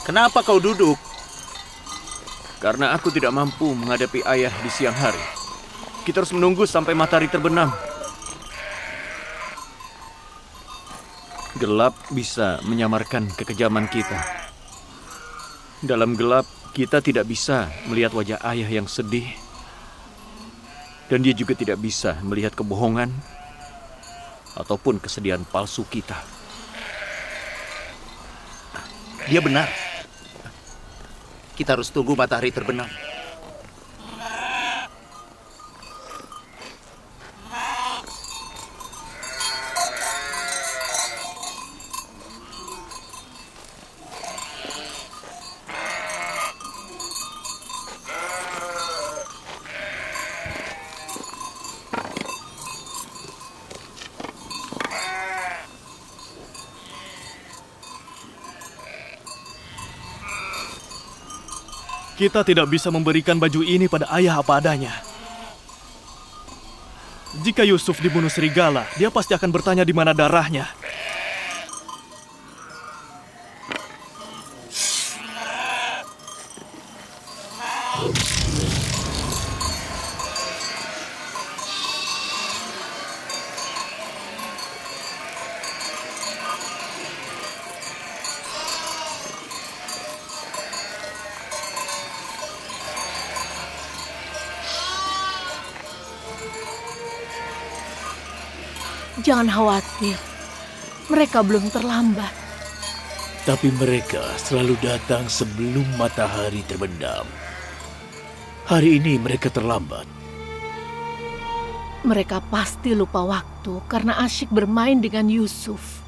Kenapa kau duduk? Karena aku tidak mampu menghadapi ayah di siang hari. Kita harus menunggu sampai matahari terbenam. Gelap bisa menyamarkan kekejaman kita. Dalam gelap, kita tidak bisa melihat wajah ayah yang sedih. Dan dia juga tidak bisa melihat kebohongan ataupun kesedihan palsu kita. Dia benar. Kita harus tunggu matahari terbenam. Kita tidak bisa memberikan baju ini pada ayah apa adanya. Jika Yusuf dibunuh serigala, dia pasti akan bertanya di mana darahnya. Jangan khawatir, mereka belum terlambat. Tapi mereka selalu datang sebelum matahari terbenam. Hari ini mereka terlambat. Mereka pasti lupa waktu karena asyik bermain dengan Yusuf.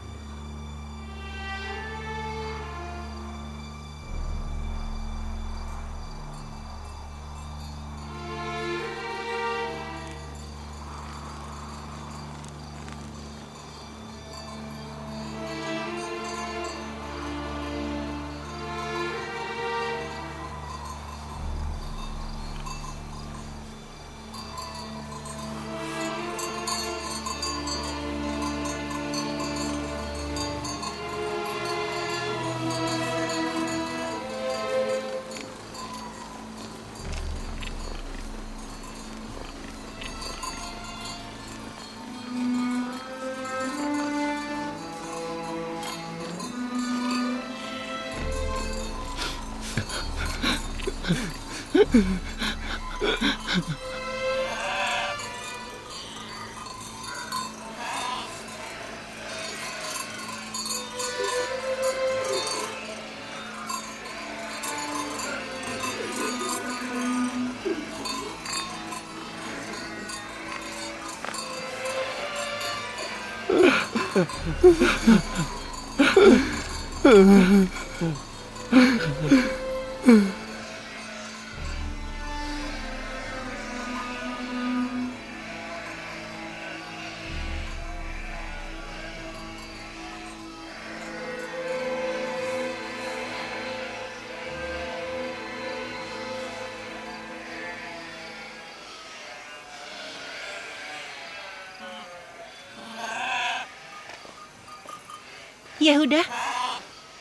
Yehuda,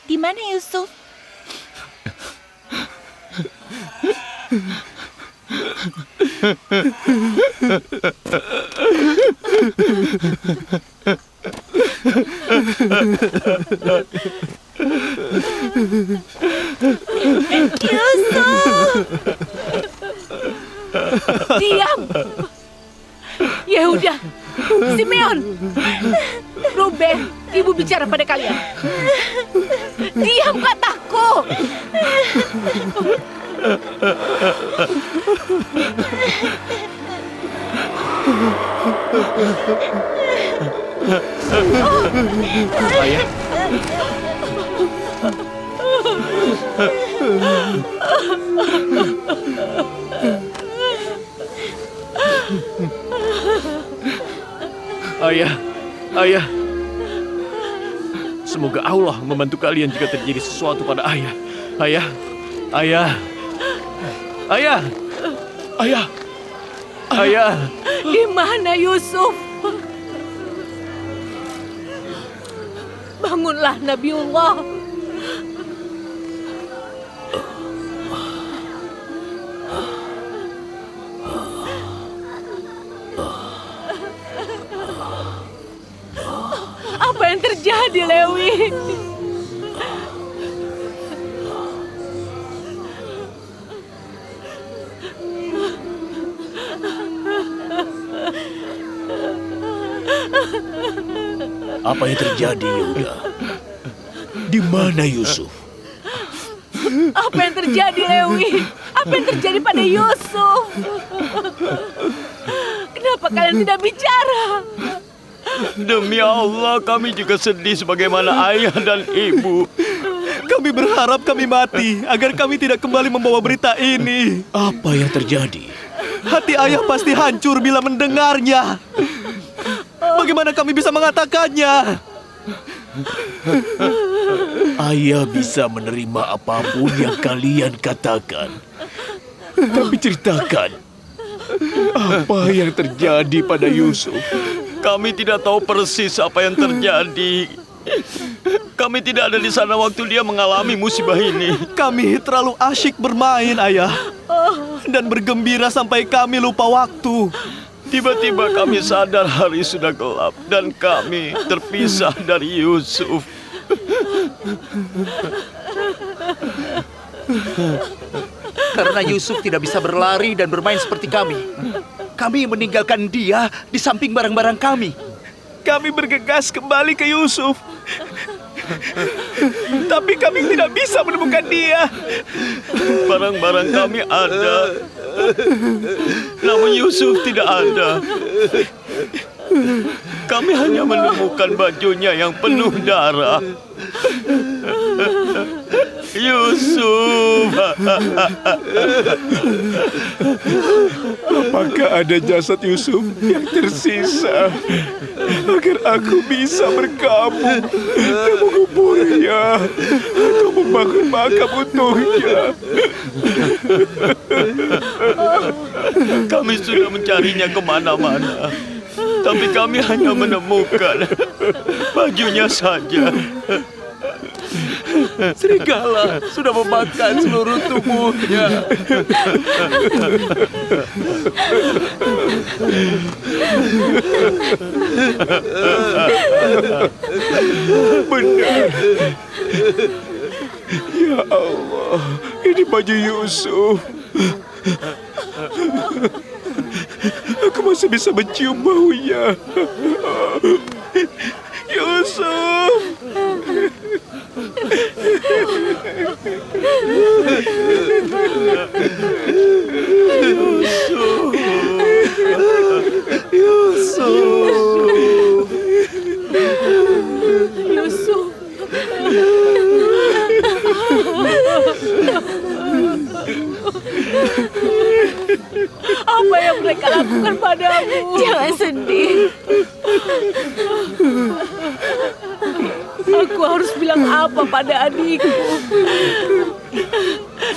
di mana Yusuf? Yusuf! Diam! Yehuda, Simeon, Ruben, ibu bicara pada kalian. Diam kataku. Ayah. Ayah. Semoga Allah membantu kalian jika terjadi sesuatu pada ayah. Ayah. Di mana Yusuf? Bangunlah Nabiullah. Apa yang terjadi, Lewi? Apa yang terjadi, Yehuda? Di mana Yusuf? Apa yang terjadi, Lewi? Apa yang terjadi pada Yusuf? Kenapa kalian tidak bicara? Demi Allah, kami juga sedih sebagaimana ayah dan ibu. Kami berharap kami mati agar kami tidak kembali membawa berita ini. Apa yang terjadi? Hati ayah pasti hancur bila mendengarnya. Bagaimana kami bisa mengatakannya? Ayah bisa menerima apapun yang kalian katakan. Tapi ceritakan, apa yang terjadi pada Yusuf? Kami tidak tahu persis apa yang terjadi. Kami tidak ada di sana waktu dia mengalami musibah ini. Kami terlalu asyik bermain, ayah. Dan bergembira sampai kami lupa waktu. Tiba-tiba kami sadar hari sudah gelap dan kami terpisah dari Yusuf. Karena Yusuf tidak bisa berlari dan bermain seperti kami. Kami meninggalkan dia di samping barang-barang kami. Kami bergegas kembali ke Yusuf. Tapi kami tidak bisa menemukan dia. Barang-barang kami ada, namun Yusuf tidak ada. Kami hanya menemukan bajunya yang penuh darah. Yusuf. Apakah ada jasad Yusuf yang tersisa? Agar aku bisa bergabung dan menguburnya atau membangun makam untuknya. Kami sudah mencarinya kemana-mana, tapi kami hanya menemukan bajunya saja. Serigala sudah memakan seluruh tubuhnya. Benar. Ya Allah, ini baju Yusuf. Aku masih bisa mencium baunya. Yusuf. Yusuf. Apa yang mereka lakukan padamu? Jangan sedih. Aku harus bilang apa pada adikku?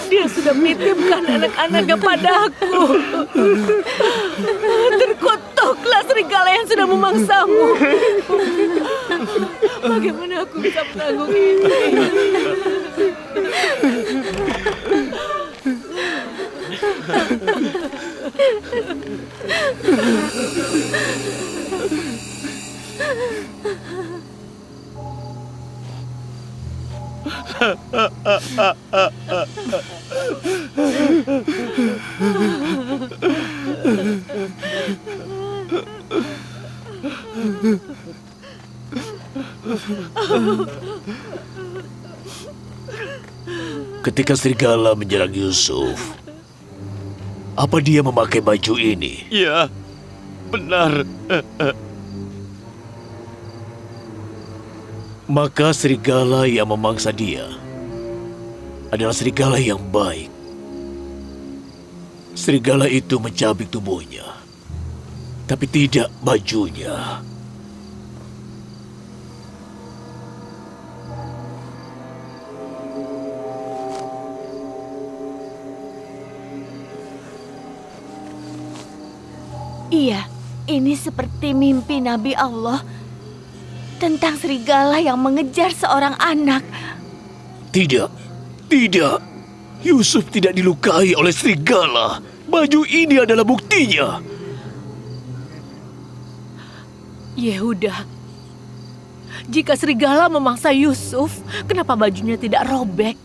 Dia sudah menitipkan anak-anaknya padaku. Terkutuklah serigala yang sudah memangsamu. Bagaimana aku bisa menanggung ini? Ketika serigala menyerang Yusuf, apa dia memakai baju ini? Ya, benar. Maka serigala yang memangsa dia adalah serigala yang baik. Serigala itu mencabik tubuhnya, tapi tidak bajunya. Iya, ini seperti mimpi Nabi Allah tentang serigala yang mengejar seorang anak. Tidak, tidak. Yusuf tidak dilukai oleh serigala. Baju ini adalah buktinya. Yehuda, Jika serigala memangsa Yusuf, kenapa bajunya tidak robek?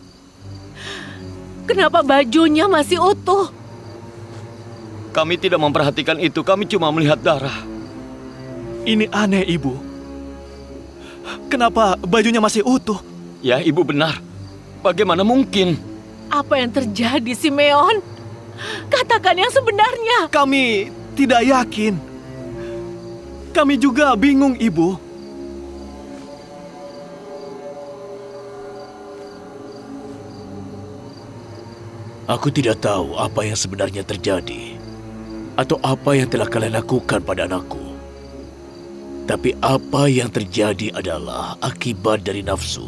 Kenapa bajunya masih utuh? Kami tidak memperhatikan itu, kami cuma melihat darah. Ini aneh, Ibu. Kenapa bajunya masih utuh? Ya, Ibu benar. Bagaimana mungkin? Apa yang terjadi, Simeon? Katakan yang sebenarnya. Kami tidak yakin. Kami juga bingung, Ibu. Aku tidak tahu apa yang sebenarnya terjadi atau apa yang telah kalian lakukan pada anakku. Tapi apa yang terjadi adalah akibat dari nafsu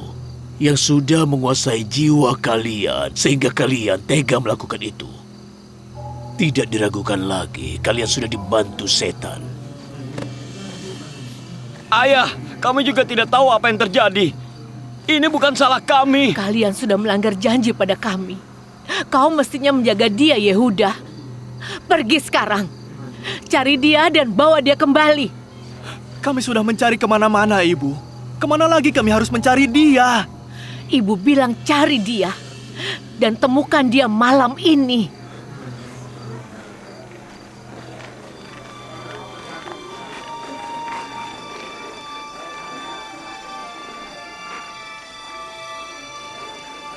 yang sudah menguasai jiwa kalian sehingga kalian tega melakukan itu. Tidak diragukan lagi, kalian sudah dibantu setan. Ayah, kami juga tidak tahu apa yang terjadi. Ini bukan salah kami. Kalian sudah melanggar janji pada kami. Kau mestinya menjaga dia, Yehuda. Pergi sekarang. Cari dia dan bawa dia kembali. Kami sudah mencari kemana-mana, Ibu. Kemana lagi kami harus mencari dia? Ibu bilang cari dia. Dan temukan dia malam ini.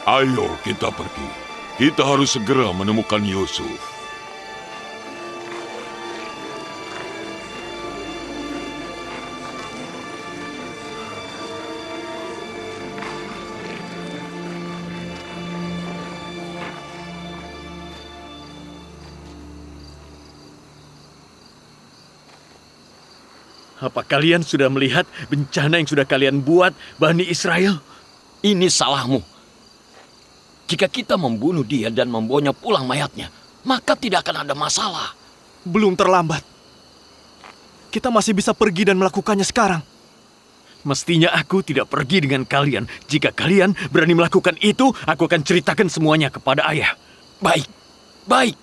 Ayo kita pergi. Kita harus segera menemukan Yusuf. Apa kalian sudah melihat bencana yang sudah kalian buat, Bani Israel? Ini salahmu. Jika kita membunuh dia dan membawanya pulang mayatnya, maka tidak akan ada masalah. Belum terlambat. Kita masih bisa pergi dan melakukannya sekarang. Mestinya aku tidak pergi dengan kalian. Jika kalian berani melakukan itu, aku akan ceritakan semuanya kepada ayah. Baik, baik.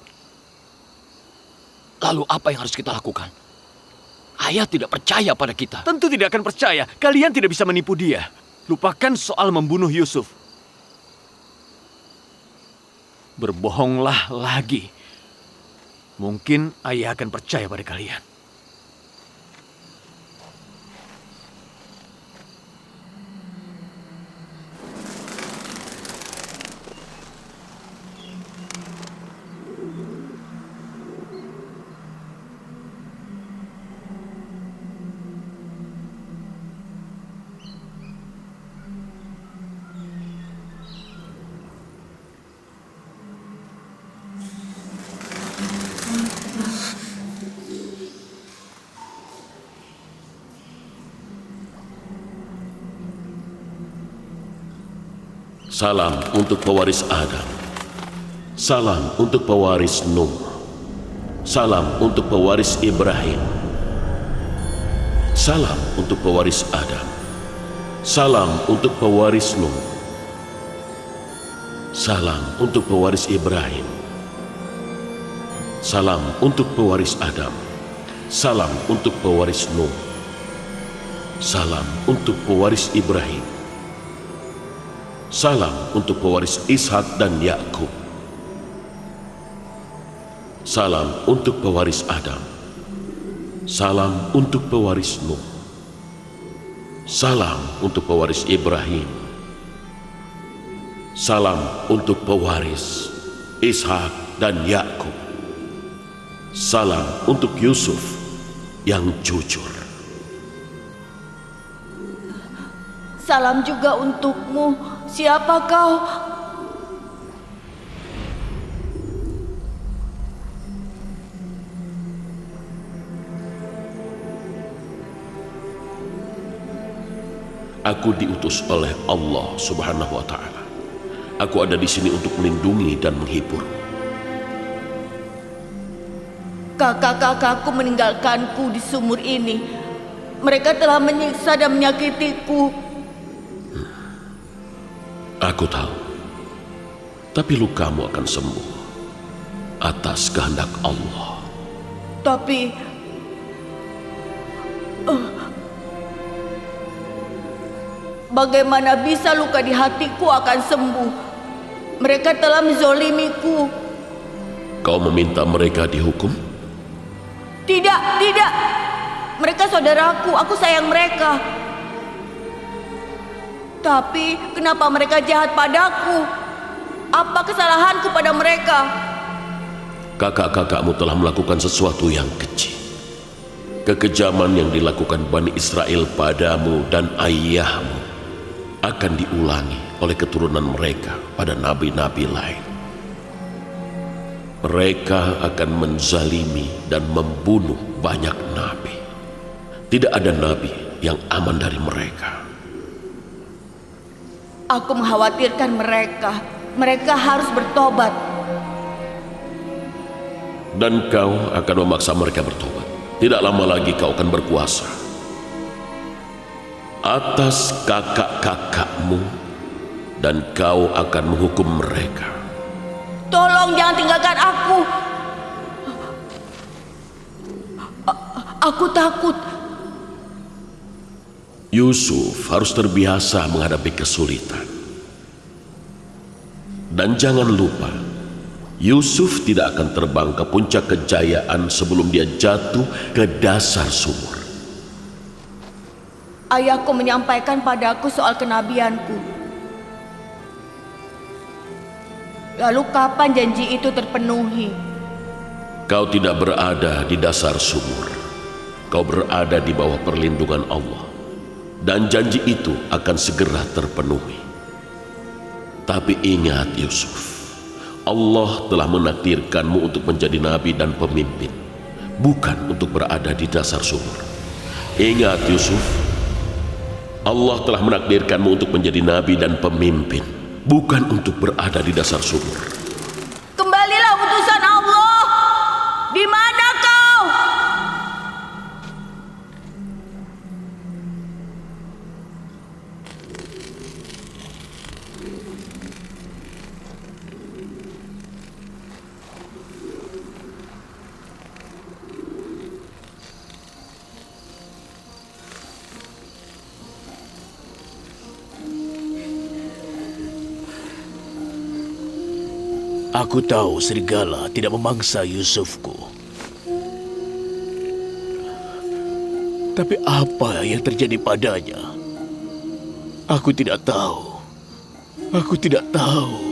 Lalu apa yang harus kita lakukan? Ayah tidak percaya pada kita. Tentu tidak akan percaya. Kalian tidak bisa menipu dia. Lupakan soal membunuh Yusuf. Berbohonglah lagi. Mungkin ayah akan percaya pada kalian. Salam untuk pewaris Adam. Salam untuk pewaris Nuh. Salam untuk pewaris Ibrahim. Salam untuk pewaris Adam. Salam untuk pewaris Nuh. Salam untuk pewaris Ibrahim. Salam untuk pewaris Adam. Salam untuk pewaris Nuh. Salam untuk pewaris Ibrahim. Salam untuk pewaris Ishak dan Yakub. Salam untuk pewaris Adam. Salam untuk pewaris Nuh. Salam untuk pewaris Ibrahim. Salam untuk pewaris Ishak dan Yakub. Salam untuk Yusuf yang jujur. Salam juga untukmu. Siapa kau? Aku diutus oleh Allah Subhanahu wa Ta'ala. Aku ada di sini untuk melindungi dan menghibur. Kakak-kakakku meninggalkanku di sumur ini. Mereka telah menyiksa dan menyakitiku. Aku tahu, tapi lukamu akan sembuh atas kehendak Allah. Tapi Bagaimana bisa luka di hatiku akan sembuh? Mereka telah menzolimiku. Kau meminta mereka dihukum? Tidak, tidak. Mereka saudaraku, aku sayang mereka. Tapi kenapa mereka jahat padaku? Apa kesalahanku pada mereka? Kakak-kakakmu telah melakukan sesuatu yang keji. Kekejaman yang dilakukan Bani Israel padamu dan ayahmu akan diulangi oleh keturunan mereka pada nabi-nabi lain. Mereka akan menzalimi dan membunuh banyak nabi. Tidak ada nabi yang aman dari mereka. Aku mengkhawatirkan mereka. Mereka harus bertobat. Dan kau akan memaksa mereka bertobat. Tidak lama lagi kau akan berkuasa atas kakak-kakakmu, dan kau akan menghukum mereka. Tolong jangan tinggalkan aku. Aku takut. Yusuf harus terbiasa menghadapi kesulitan. Dan jangan lupa, Yusuf tidak akan terbang ke puncak kejayaan sebelum dia jatuh ke dasar sumur. Ayahku menyampaikan padaku soal kenabianku. Lalu kapan janji itu terpenuhi? Kau tidak berada di dasar sumur. Kau berada di bawah perlindungan Allah. Dan janji itu akan segera terpenuhi. Tapi ingat Yusuf, Allah telah menakdirkanmu untuk menjadi nabi dan pemimpin, bukan untuk berada di dasar sumur. Ingat Yusuf, Allah telah menakdirkanmu untuk menjadi nabi dan pemimpin, bukan untuk berada di dasar sumur. Kembalilah utusan Allah. Di mana kau? Aku tahu serigala tidak memangsa Yusufku. Tapi apa yang terjadi padanya? Aku tidak tahu. Aku tidak tahu.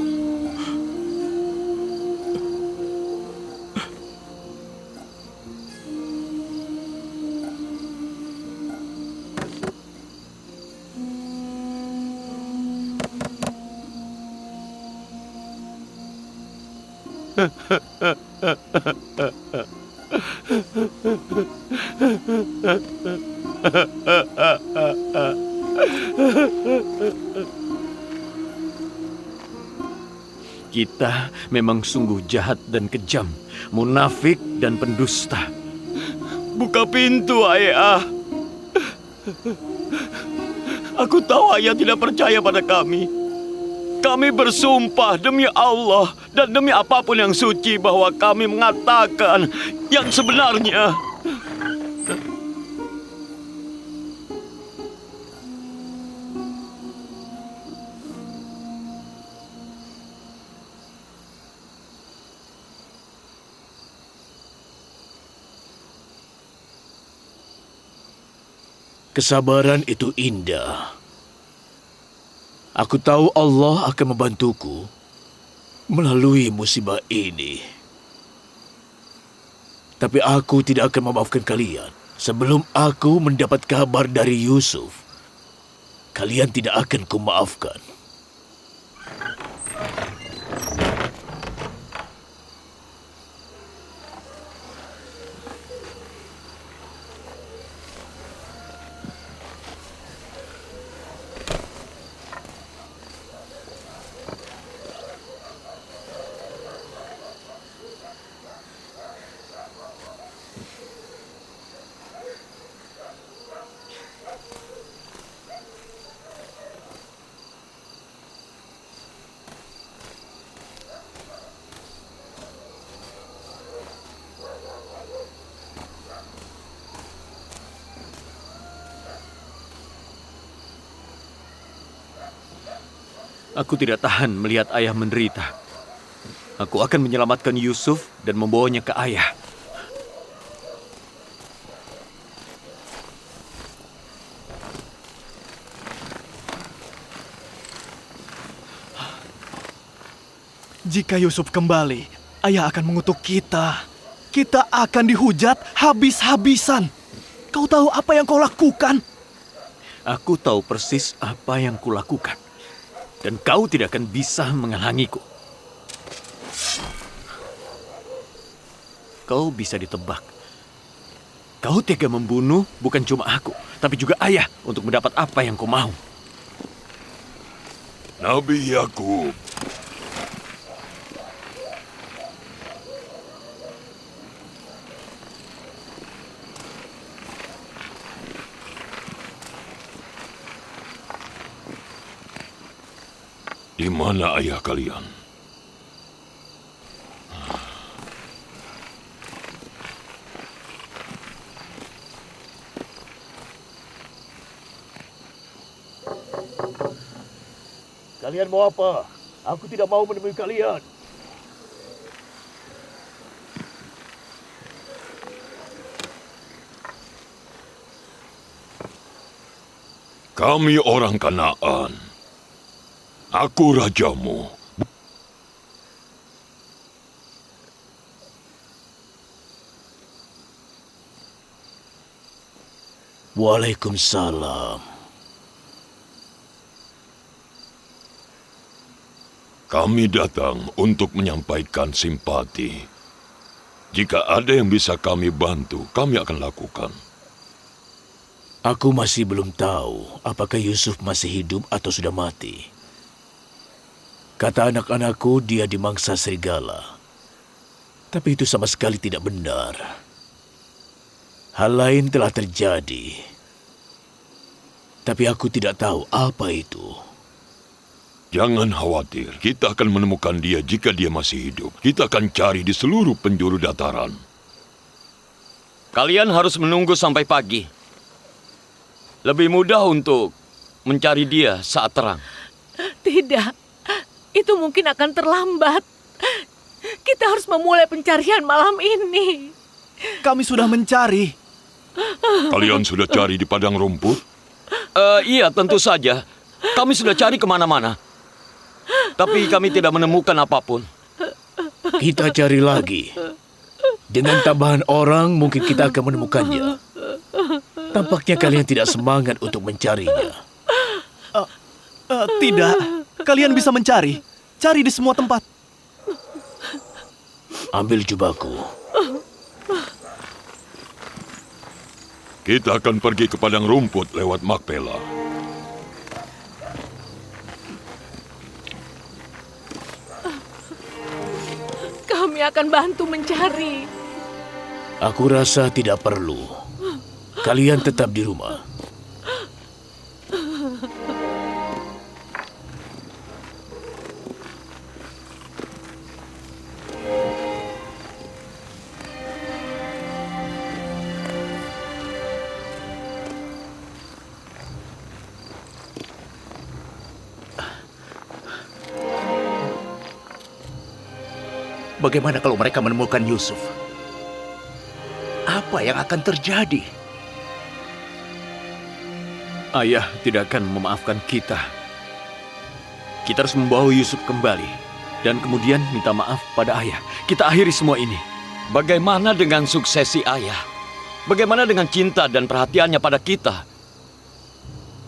Kita memang sungguh jahat dan kejam, munafik dan pendusta. Buka pintu, ayah. Aku tahu ayah tidak percaya pada kami. Kami bersumpah demi Allah dan demi apapun yang suci bahwa kami mengatakan yang sebenarnya. Kesabaran itu indah. Aku tahu Allah akan membantuku melalui musibah ini. Tapi aku tidak akan memaafkan kalian sebelum aku mendapat kabar dari Yusuf. Kalian tidak akan kumaafkan. Aku tidak tahan melihat ayah menderita. Aku akan menyelamatkan Yusuf dan membawanya ke ayah. Jika Yusuf kembali, ayah akan mengutuk kita. Kita akan dihujat habis-habisan. Kau tahu apa yang kau lakukan? Aku tahu persis apa yang kulakukan. Dan kau tidak akan bisa menghalangiku. Kau bisa ditebak. Kau tega membunuh bukan cuma aku, tapi juga ayah untuk mendapat apa yang kau mau. Nabi Yakub, di mana ayah kalian? Kalian mau apa? Aku tidak mau menemui kalian. Kami orang Kanaan. Aku rajamu. Waalaikumsalam. Kami datang untuk menyampaikan simpati. Jika ada yang bisa kami bantu, kami akan lakukan. Aku masih belum tahu apakah Yusuf masih hidup atau sudah mati. Kata anak-anakku dia dimangsa serigala. Tapi itu sama sekali tidak benar. Hal lain telah terjadi. Tapi aku tidak tahu apa itu. Jangan khawatir, kita akan menemukan dia jika dia masih hidup. Kita akan cari di seluruh penjuru dataran. Kalian harus menunggu sampai pagi. Lebih mudah untuk mencari dia saat terang. Tidak, itu mungkin akan terlambat. Kita harus memulai pencarian malam ini. Kami sudah mencari. Kalian sudah cari di padang rumput? Iya, tentu saja. Kami sudah cari kemana-mana. Tapi kami tidak menemukan apapun. Kita cari lagi. Dengan tambahan orang mungkin kita akan menemukannya. Tampaknya kalian tidak semangat untuk mencarinya. Tidak, kalian bisa mencari. Cari di semua tempat. Ambil jubahku. Kita akan pergi ke padang rumput lewat Makpela. Kami akan bantu mencari. Aku rasa tidak perlu. Kalian tetap di rumah. Bagaimana kalau mereka menemukan Yusuf? Apa yang akan terjadi? Ayah tidak akan memaafkan kita. Kita harus membawa Yusuf kembali. Dan kemudian minta maaf pada ayah. Kita akhiri semua ini. Bagaimana dengan suksesi ayah? Bagaimana dengan cinta dan perhatiannya pada kita?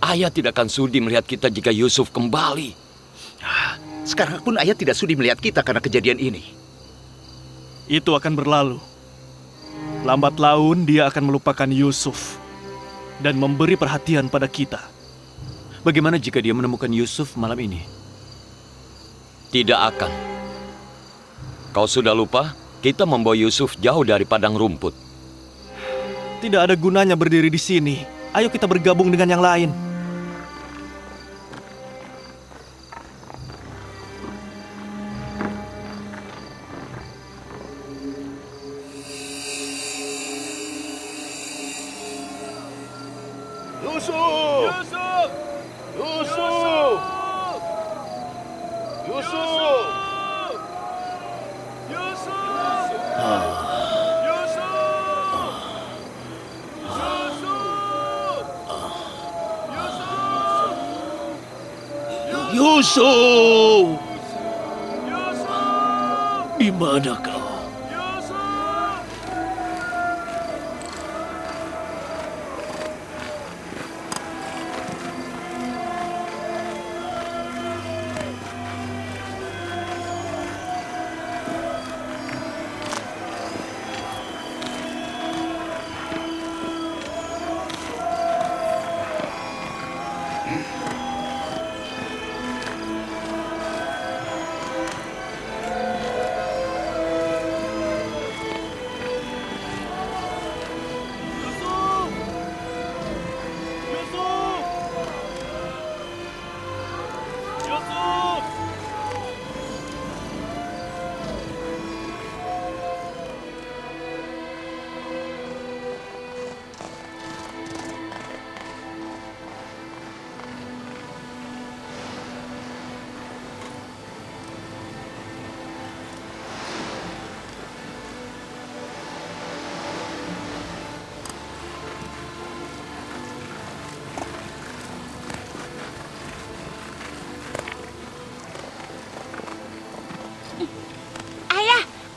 Ayah tidak akan sudi melihat kita jika Yusuf kembali. Sekarang pun ayah tidak sudi melihat kita karena kejadian ini. Itu akan berlalu. Lambat laun dia akan melupakan Yusuf dan memberi perhatian pada kita. Bagaimana jika dia menemukan Yusuf malam ini? Tidak akan. Kau sudah lupa? Kita membawa Yusuf jauh dari padang rumput. Tidak ada gunanya berdiri di sini. Ayo kita bergabung dengan yang lain. Yusuf! Di mana kau?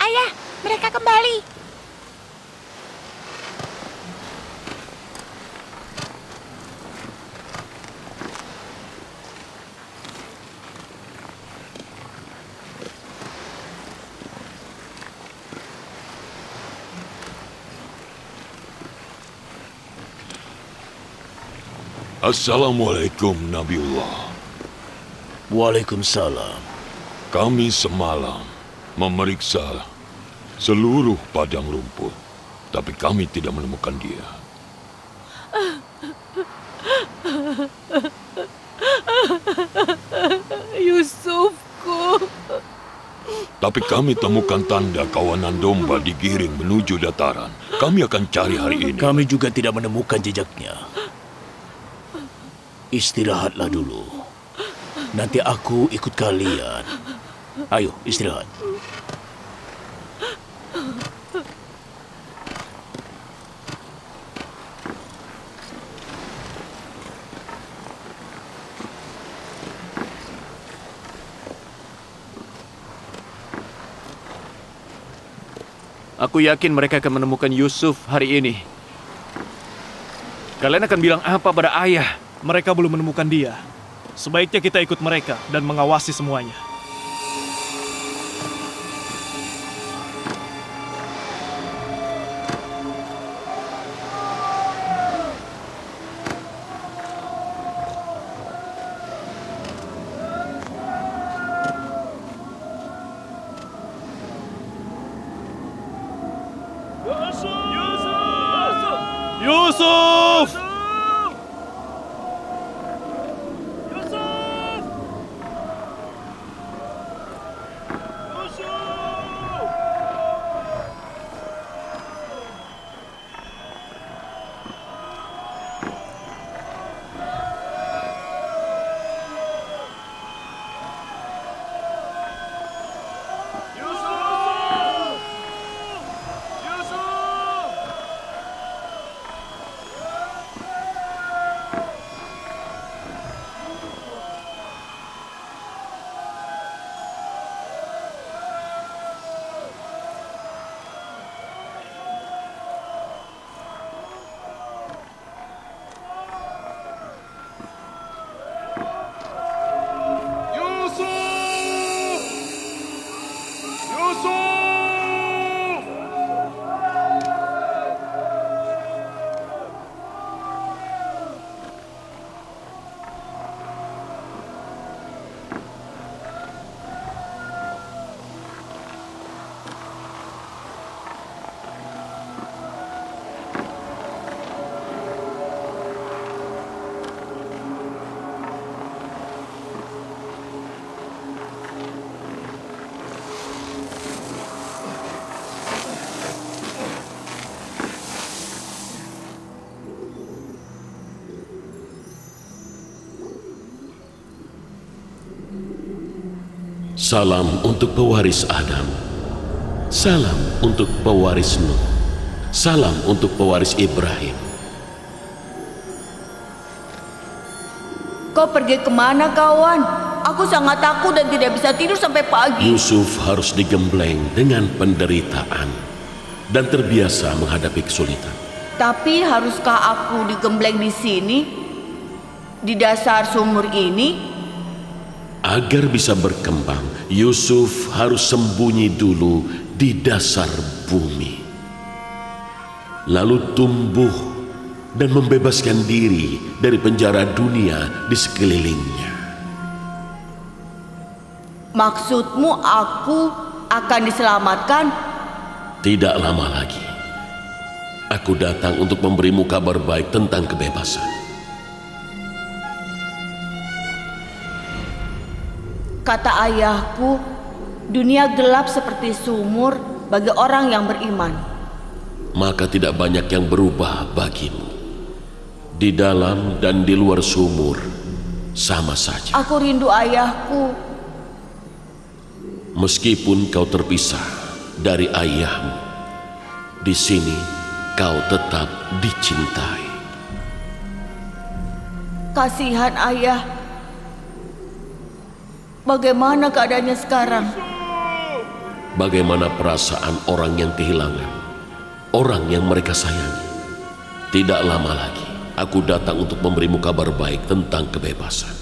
Ayah, mereka kembali. Assalamualaikum Nabiullah. Waalaikumsalam. Kami semalam memeriksa seluruh padang rumput, tapi kami tidak menemukan dia. Yusufku. Tapi kami temukan tanda kawanan domba digiring menuju dataran. Kami akan cari hari ini. Kami juga tidak menemukan jejaknya. Istirahatlah dulu. Nanti aku ikut kalian. Ayo, istirahat. Aku yakin mereka akan menemukan Yusuf hari ini. Kalian akan bilang apa pada ayah? Mereka belum menemukan dia. Sebaiknya kita ikut mereka dan mengawasi semuanya. Yusuf! Salam untuk pewaris Adam. Salam untuk pewaris Nuh. Salam untuk pewaris Ibrahim. Kau pergi kemana, kawan? Aku sangat takut dan tidak bisa tidur sampai pagi. Yusuf harus digembleng dengan penderitaan dan terbiasa menghadapi kesulitan. Tapi haruskah aku digembleng di sini? Di dasar sumur ini? Agar bisa berkembang, Yusuf harus sembunyi dulu di dasar bumi. Lalu tumbuh dan membebaskan diri dari penjara dunia di sekelilingnya. Maksudmu aku akan diselamatkan? Tidak lama lagi, aku datang untuk memberimu kabar baik tentang kebebasan. Kata ayahku, dunia gelap seperti sumur bagi orang yang beriman. Maka tidak banyak yang berubah bagimu. Di dalam dan di luar sumur sama saja. Aku rindu ayahku. Meskipun kau terpisah dari ayahmu, di sini kau tetap dicintai. Kasihan ayah. Bagaimana keadaannya sekarang? Bagaimana perasaan orang yang kehilangan orang yang mereka sayangi? Tidak lama lagi aku datang untuk memberimu kabar baik tentang kebebasan.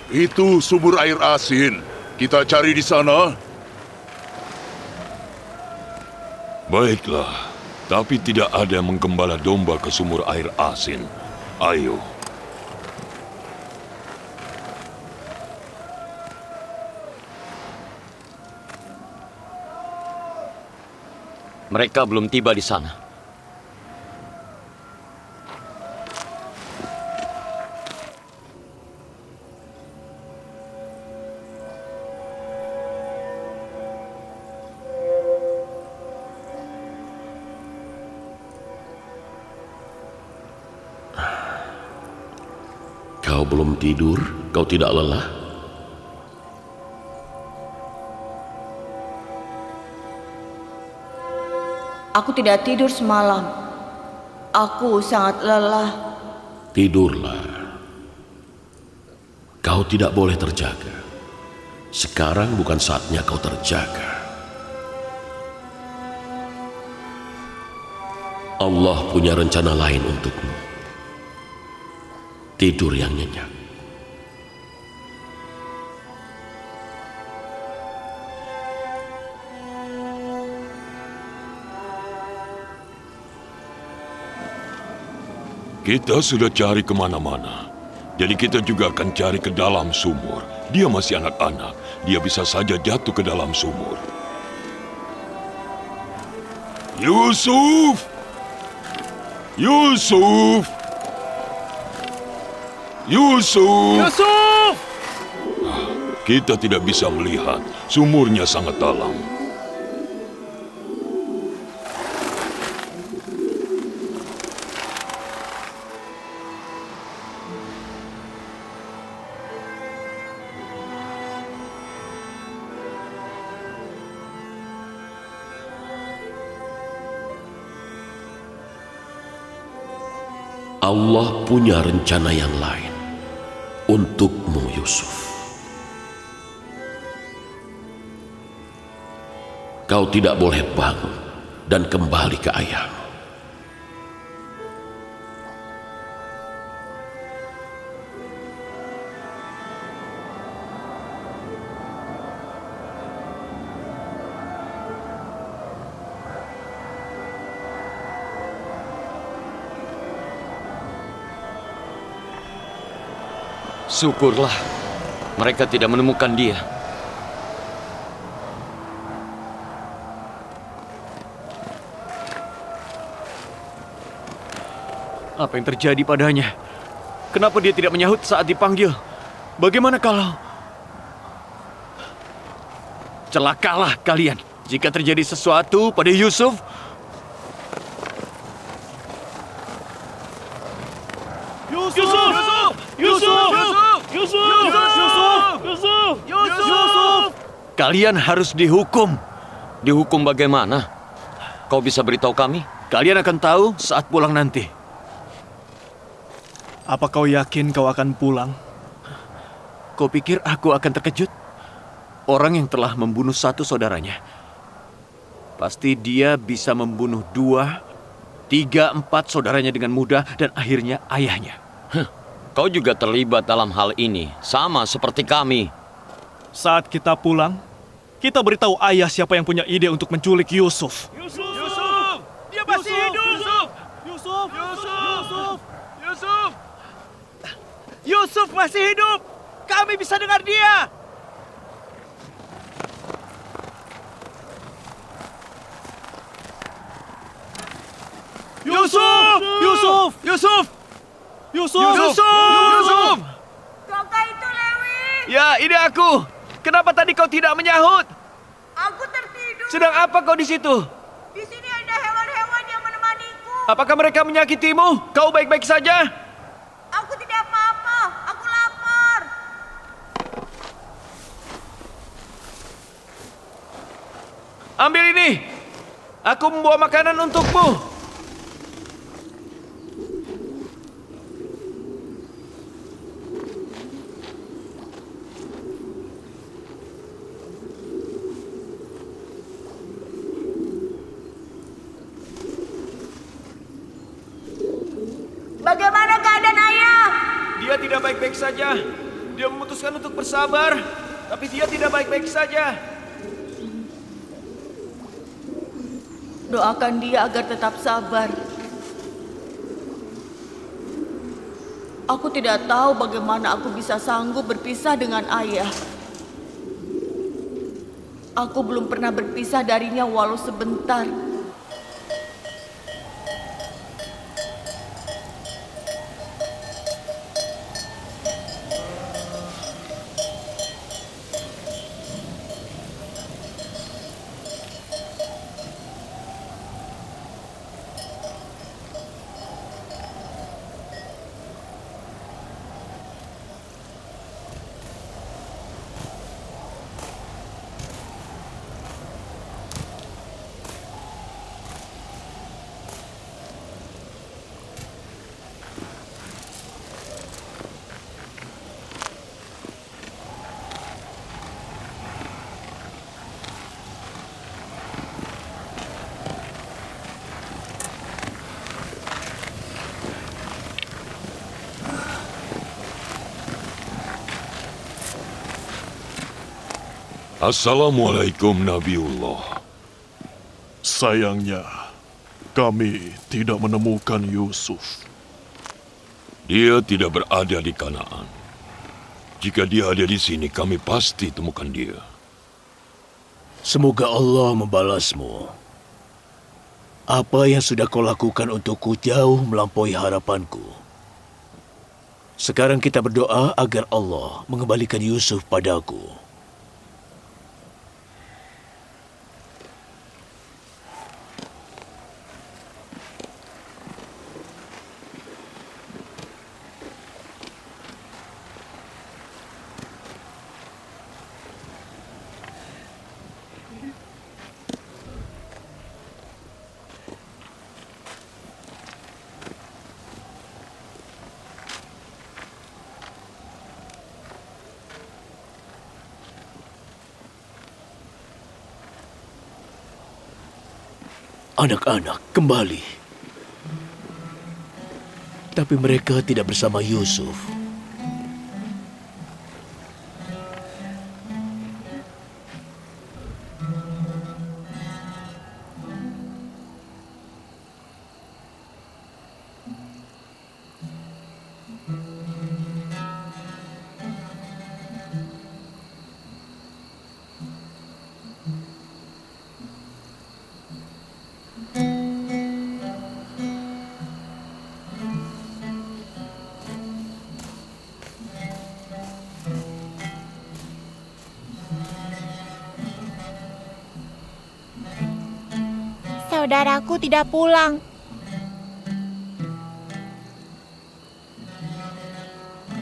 Itu sumur air asin. Kita cari di sana. Baiklah, tapi tidak ada yang menggembala domba ke sumur air asin. Ayo. Mereka belum tiba di sana. Kau belum tidur? Kau tidak lelah? Aku tidak tidur semalam. Aku sangat lelah. Tidurlah. Kau tidak boleh terjaga. Sekarang bukan saatnya kau terjaga. Allah punya rencana lain untukmu. Tidur yang nyenyak. Kita sudah cari kemana-mana. Jadi kita juga akan cari ke dalam sumur. Dia masih anak-anak. Dia bisa saja jatuh ke dalam sumur. Yusuf! Yusuf! Yusuf! Yusuf! Kita tidak bisa melihat. Sumurnya sangat dalam. Allah punya rencana yang lain untukmu, Yusuf. Kau tidak boleh bangun dan kembali ke ayah. Syukurlah mereka tidak menemukan dia. Apa yang terjadi padanya? Kenapa dia tidak menyahut saat dipanggil? Bagaimana kalau... Celakalah kalian jika terjadi sesuatu pada Yusuf. Kalian harus dihukum. Dihukum bagaimana? Kau bisa beritahu kami? Kalian akan tahu saat pulang nanti. Apa kau yakin kau akan pulang? Kau pikir aku akan terkejut? Orang yang telah membunuh satu saudaranya, pasti dia bisa membunuh 2, 3, 4 saudaranya dengan mudah dan akhirnya ayahnya. Kau juga terlibat dalam hal ini, sama seperti kami. Saat kita pulang, kita beritahu ayah siapa yang punya ide untuk menculik Yusuf. Yusuf! Dia masih hidup! Yusuf masih hidup! Kami bisa dengar dia! Yusuf! Kakak itu Lewi. Ya, ini aku. Kenapa tadi kau tidak menyahut? Aku tertidur. Sedang apa kau di situ? Di sini ada hewan-hewan yang menemaniku. Apakah mereka menyakitimu? Kau baik-baik saja? Aku tidak apa-apa. Aku lapar. Ambil ini. Aku membawa makanan untukmu. Bagaimana keadaan ayah? Dia tidak baik-baik saja. Dia memutuskan untuk bersabar, tapi dia tidak baik-baik saja. Doakan dia agar tetap sabar. Aku tidak tahu bagaimana aku bisa sanggup berpisah dengan ayah. Aku belum pernah berpisah darinya walau sebentar. Assalamualaikum Nabiullah. Sayangnya, kami tidak menemukan Yusuf. Dia tidak berada di Kanaan. Jika dia ada di sini, kami pasti temukan dia. Semoga Allah membalasmu. Apa yang sudah kau lakukan untukku jauh melampaui harapanku. Sekarang kita berdoa agar Allah mengembalikan Yusuf padaku. anak-anak kembali. Tapi mereka tidak bersama Yusuf. Saudaraku tidak pulang.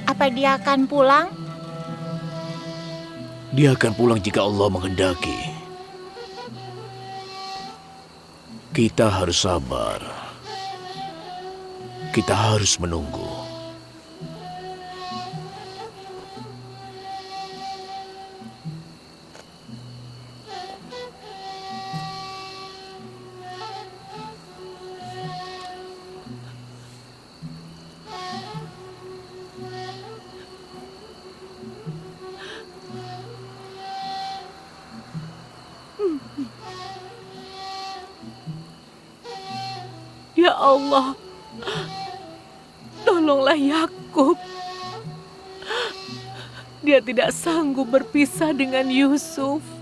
Apa dia akan pulang? Dia akan pulang jika Allah menghendaki. Kita harus sabar. Kita harus menunggu. Ya Allah, tolonglah Yakub. Dia tidak sanggup berpisah dengan Yusuf.